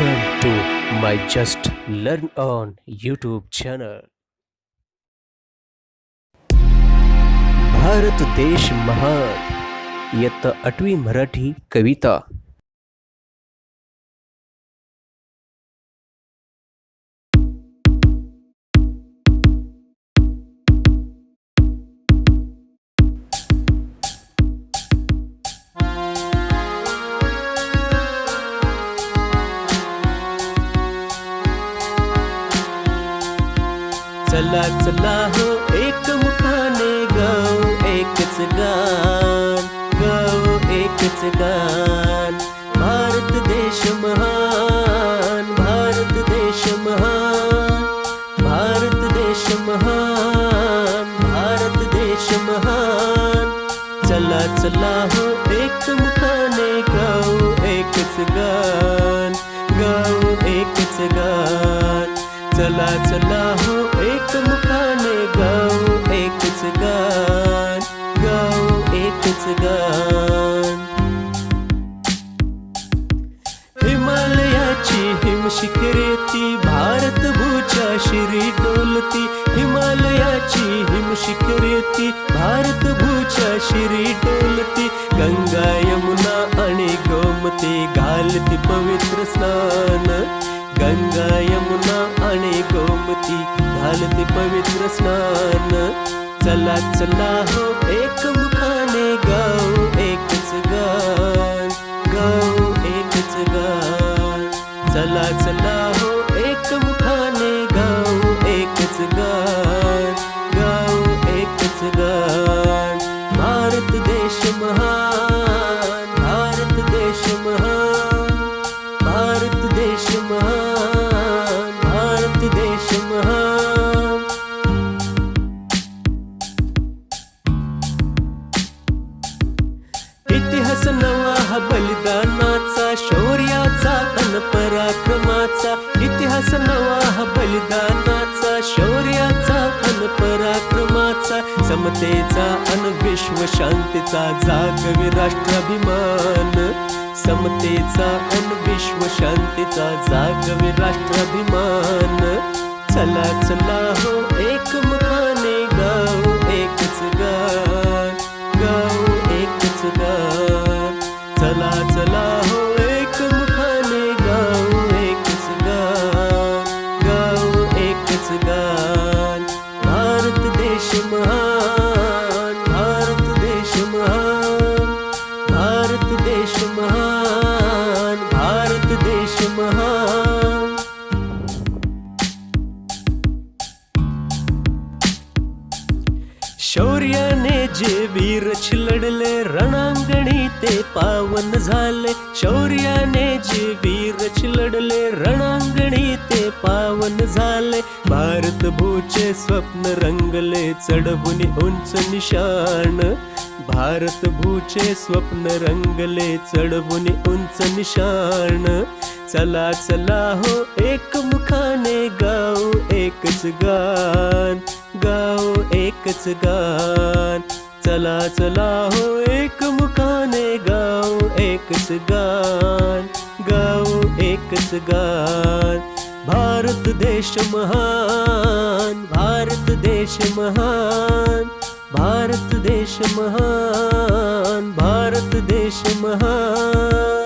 Welcome to my Just Learn on YouTube channel. Bharat देश महान इयत्ता 8वी मराठी कविता. चला चला हो एक मुखाने गाऊ एकच गान, गाऊ एकच गान. भारत देश महान, भारत देश महान, भारत देश महान, भारत देश महान. चला चला हो एक मुखाने गाऊ एकच गान, गाऊ एकच गान. चला चला हो एक मुखाने गाऊ एकच गान, गाऊ एकच गान. हिमालयाची हिमशिखरे ती भारत भूच्या शिरी डोलती. हिमालयाची हिमशिखरे ती भारत भूच्या शिरी डोलती. गंगा यमुना आणि गोमती घालती पवित्र स्नान. गंगा यमुना आणि गोमती घालती पवित्र स्नान. चला चला हो एक मुखाने गाऊ एकच गान, गाऊ एकच गान. चला चला हो एक मुखाने गाऊ एकच गान, गाऊ एकच गान. भारत देश महान, भारत देश महान, भारत देश महान, भारत देश महान. इतिहास नवा हा बलिदानाचा, शौर्याचा अन पराक्रमाचा. इतिहास नवा हा बलिदानाचा, शौर्याचा अन पराक्रमाचा. समतेचा अन विश्व शांतीचा जागवी राष्ट्राभिमान. समतेचा अन विश्व शांतीचा जागवी राष्ट्राभिमान. चला चला हो एक मुखाने गाऊ एकच गान, गाऊ एकच गान. चला चला हो एक मुखाने गाऊ एकच गान, गाऊ एकच गान. भारत देश महान, भारत देश महान, भारत देश महान, भारत देश महान. शौर्याने जे वीर लढले रणांगणी ते पावन झाले. शौर्याने जे वीर लढले रणांगणी ते पावन झाले. भारत भूचे स्वप्न रंगले चढवून उंच निशाण. भारत भूचे स्वप्न रंगले चढवून उंच निशाण. चला चला हो एक मुखाने गाऊ एकच गान, गाऊ एकच गान. चला चला हो एक मुखाने गाऊ एकच गान, गाऊ एकच गान. भारत देश महान, भारत देश महान, भारत देश महान, भारत देश महान.